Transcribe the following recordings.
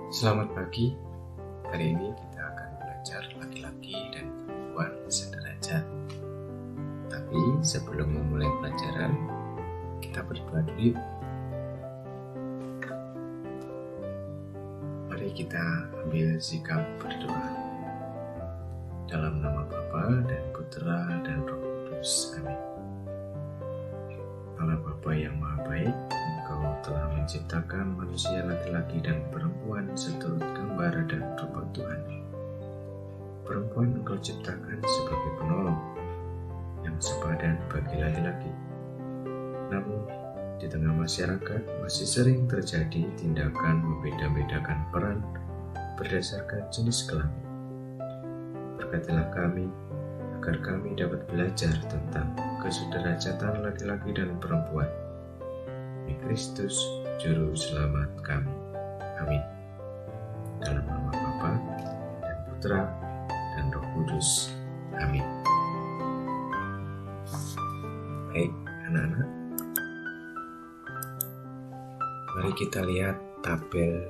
Selamat pagi. Hari ini kita akan belajar laki-laki dan perempuan sederajat. Tapi sebelum memulai pelajaran, kita berdoa dulu yuk. Mari kita ambil sikap berdoa. Dalam nama Bapa dan Putera dan Roh Kudus. Amin. Allah Bapa yang Maha Baik, Engkau telah menciptakan manusia laki-laki dan perempuan seturut gambar dan rupa Tuhan. Perempuan Engkau ciptakan sebagai penolong yang sepadan bagi laki-laki. Namun, di tengah masyarakat masih sering terjadi tindakan membeda-bedakan peran berdasarkan jenis kelamin. Berkatilah kami agar kami dapat belajar tentang kesederajatan laki-laki dan perempuan. Demi Kristus, Juru Selamat kami. Amin. Dalam nama Bapa dan Putera dan Roh Kudus. Amin. Baik, anak-anak. Mari kita lihat tabel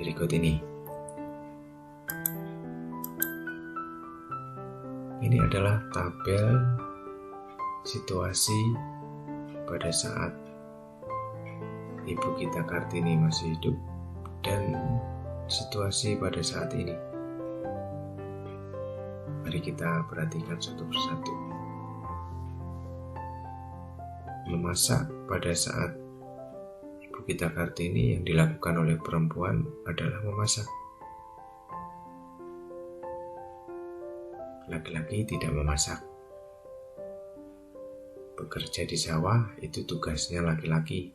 berikut ini. Ini adalah tabel situasi pada saat Ibu kita Kartini masih hidup dan situasi pada saat ini. Mari kita perhatikan satu persatu. Memasak pada saat Ibu kita Kartini yang dilakukan oleh perempuan adalah memasak. Laki-laki tidak memasak. Bekerja di sawah itu tugasnya laki-laki.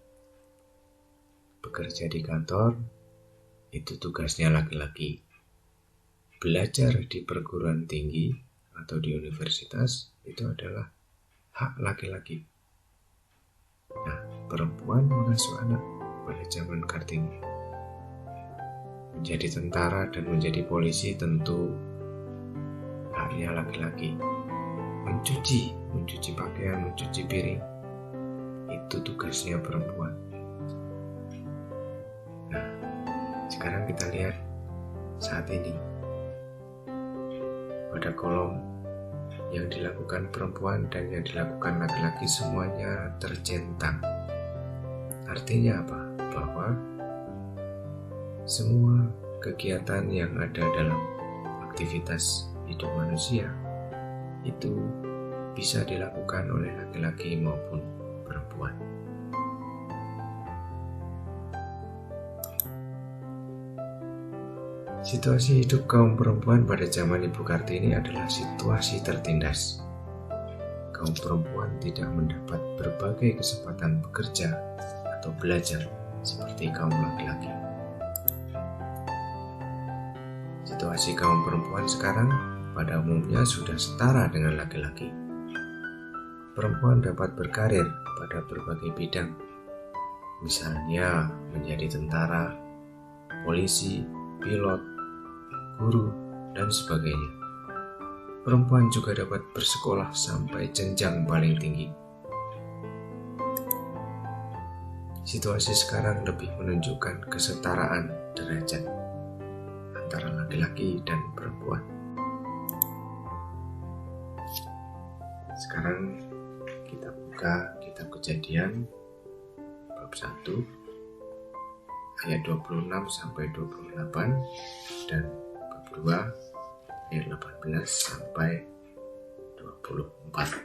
Bekerja di kantor itu tugasnya laki-laki. Belajar di perguruan tinggi atau di universitas itu adalah hak laki-laki. Nah, perempuan mengasuh anak pada zaman Kartini. Menjadi tentara dan menjadi polisi tentu haknya laki-laki. Mencuci pakaian, mencuci piring, itu tugasnya perempuan. Nah, sekarang kita lihat saat ini. Pada kolom yang dilakukan perempuan dan yang dilakukan laki-laki semuanya tercentang. Artinya apa? Bahwa semua kegiatan yang ada dalam aktivitas hidup manusia itu bisa dilakukan oleh laki-laki maupun perempuan. Situasi hidup kaum perempuan pada zaman Ibu Kartini adalah situasi tertindas. Kaum perempuan tidak mendapat berbagai kesempatan bekerja atau belajar seperti kaum laki-laki. Situasi kaum perempuan sekarang pada umumnya sudah setara dengan laki-laki. Perempuan dapat berkarir pada berbagai bidang, misalnya menjadi tentara, polisi, pilot, guru, dan sebagainya. Perempuan juga dapat bersekolah sampai jenjang paling tinggi. Situasi sekarang lebih menunjukkan kesetaraan derajat antara laki-laki dan perempuan. Sekarang kita buka kitab Kejadian bab 1 ayat 26 sampai 28 dan bab 2 ayat 18 sampai 24.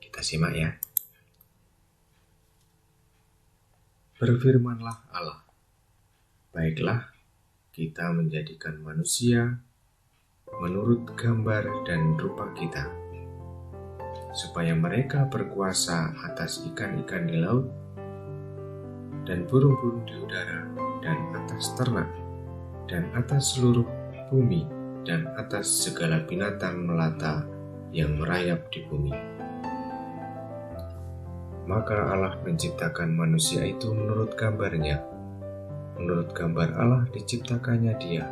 Kita simak ya. Berfirmanlah Allah, baiklah kita menjadikan manusia menurut gambar dan rupa kita, supaya mereka berkuasa atas ikan-ikan di laut, dan burung-burung di udara, dan atas ternak, dan atas seluruh bumi, dan atas segala binatang melata yang merayap di bumi. Maka Allah menciptakan manusia itu menurut gambarnya. Menurut gambar Allah diciptakannya dia.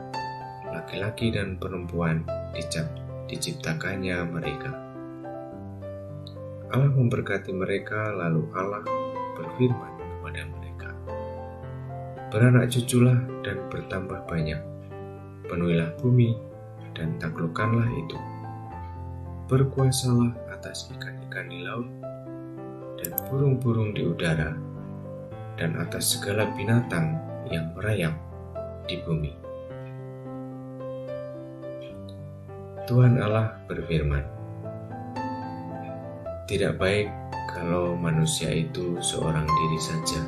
Laki-laki dan perempuan diciptakannya mereka. Allah memberkati mereka, lalu Allah berfirman kepada mereka, "Beranak cuculah dan bertambah banyak, penuhilah bumi dan taklukkanlah itu. Berkuasalah atas ikan-ikan di laut dan burung-burung di udara dan atas segala binatang yang merayap di bumi." Tuhan Allah berfirman, "Tidak baik kalau manusia itu seorang diri saja.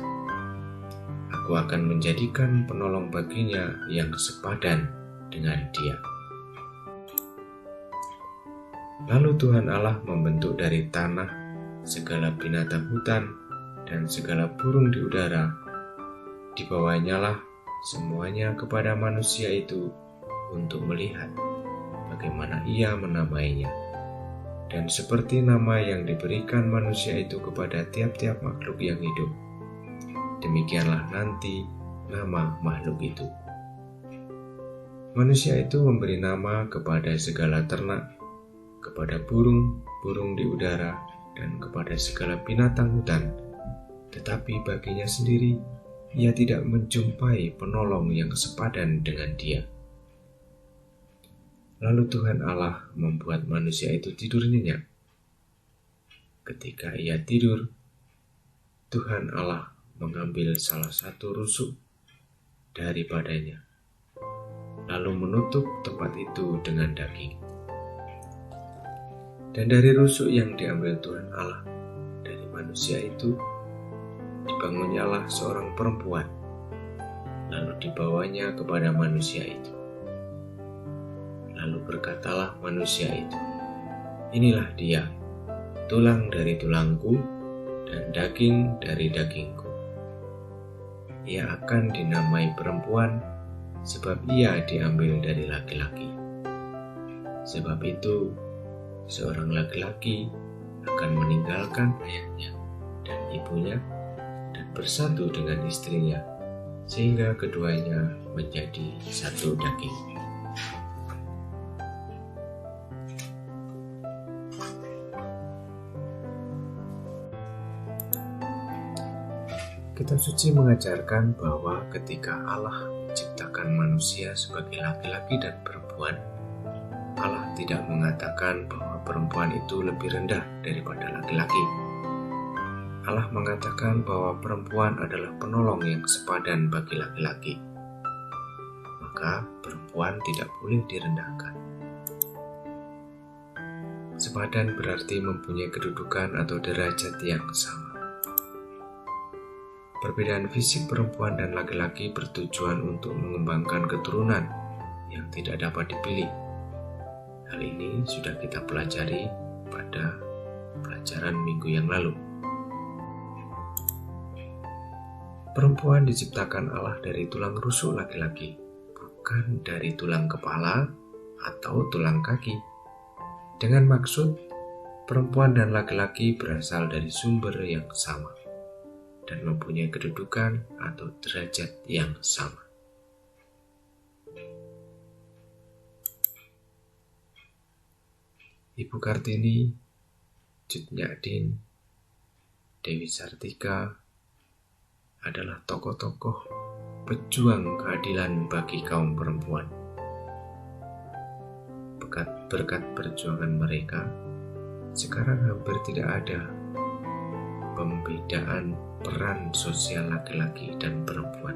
Aku akan menjadikan penolong baginya yang sepadan dengan dia." Lalu Tuhan Allah membentuk dari tanah segala binatang hutan dan segala burung di udara. Dibawanyalah semuanya kepada manusia itu untuk melihat bagaimana ia menamainya. Dan seperti nama yang diberikan manusia itu kepada tiap-tiap makhluk yang hidup, demikianlah nanti nama makhluk itu. Manusia itu memberi nama kepada segala ternak, kepada burung-burung di udara, dan kepada segala binatang hutan. Tetapi baginya sendiri, ia tidak menjumpai penolong yang sepadan dengan dia. Lalu Tuhan Allah membuat manusia itu tidur nyenyak. Ketika ia tidur, Tuhan Allah mengambil salah satu rusuk daripadanya, lalu menutup tempat itu dengan daging. Dan dari rusuk yang diambil Tuhan Allah dari manusia itu, dibangunnyalah seorang perempuan, lalu dibawanya kepada manusia itu. Lalu berkatalah manusia itu, "Inilah dia, tulang dari tulangku dan daging dari dagingku. Ia akan dinamai perempuan, sebab ia diambil dari laki-laki. Sebab itu, seorang laki-laki akan meninggalkan ayahnya dan ibunya dan bersatu dengan istrinya, sehingga keduanya menjadi satu daging." Kitab suci mengajarkan bahwa ketika Allah menciptakan manusia sebagai laki-laki dan perempuan, Allah tidak mengatakan bahwa perempuan itu lebih rendah daripada laki-laki. Allah mengatakan bahwa perempuan adalah penolong yang sepadan bagi laki-laki. Maka perempuan tidak boleh direndahkan. Sepadan berarti mempunyai kedudukan atau derajat yang sama. Perbedaan fisik perempuan dan laki-laki bertujuan untuk mengembangkan keturunan yang tidak dapat dipilih. Hal ini sudah kita pelajari pada pelajaran minggu yang lalu. Perempuan diciptakan Allah dari tulang rusuk laki-laki, bukan dari tulang kepala atau tulang kaki. Dengan maksud, perempuan dan laki-laki berasal dari sumber yang sama dan mempunyai kedudukan atau derajat yang sama. Ibu Kartini, Cut Nyadin, Dewi Sartika adalah tokoh-tokoh pejuang keadilan bagi kaum perempuan. Berkat perjuangan mereka, sekarang hampir tidak ada pembedaan peran sosial laki-laki dan perempuan.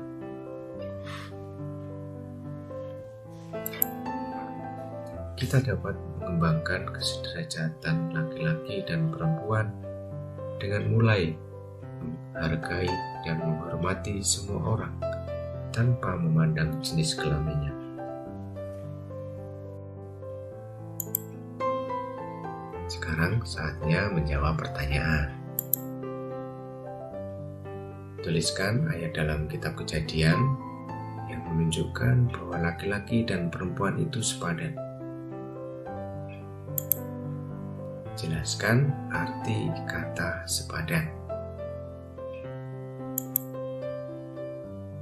Kita dapat mengembangkan kesederajatan laki-laki dan perempuan dengan mulai menghargai dan menghormati semua orang tanpa memandang jenis kelaminnya. Sekarang saatnya menjawab pertanyaan. Tuliskan ayat dalam kitab Kejadian yang menunjukkan bahwa laki-laki dan perempuan itu sepadan. Jelaskan arti kata sepadan.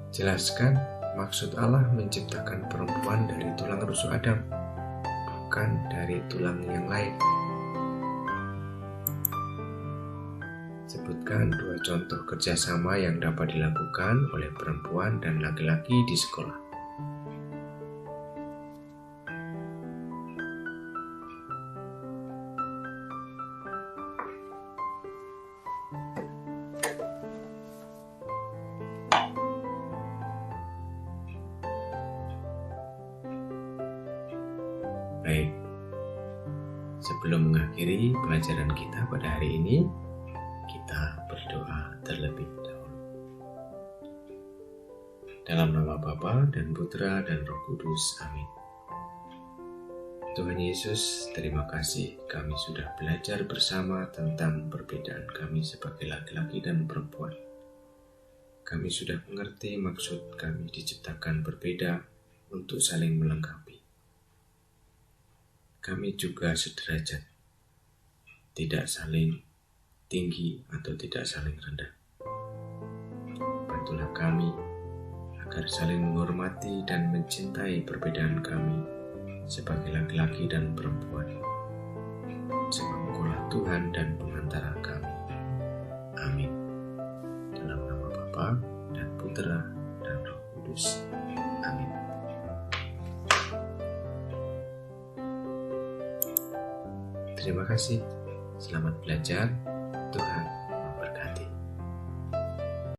Jelaskan maksud Allah menciptakan perempuan dari tulang rusuk Adam, bukan dari tulang yang lain. Sebutkan 2 contoh kerjasama yang dapat dilakukan oleh perempuan dan laki-laki di sekolah. Baik, sebelum mengakhiri pelajaran kita pada hari ini, kita berdoa terlebih dahulu. Dalam nama Bapa dan Putra dan Roh Kudus, amin. Tuhan Yesus, terima kasih kami sudah belajar bersama tentang perbedaan kami sebagai laki-laki dan perempuan. Kami sudah mengerti maksud kami diciptakan berbeda untuk saling melengkapi. Kami juga sederajat, tidak saling tinggi atau tidak saling rendah. Bantulah kami agar saling menghormati dan mencintai perbedaan kami sebagai laki-laki dan perempuan. Sebab Engkaulah Tuhan dan pengantara kami. Amin. Dalam nama Bapa dan Putra dan Roh Kudus. Amin. Terima kasih. Selamat belajar. Tuhan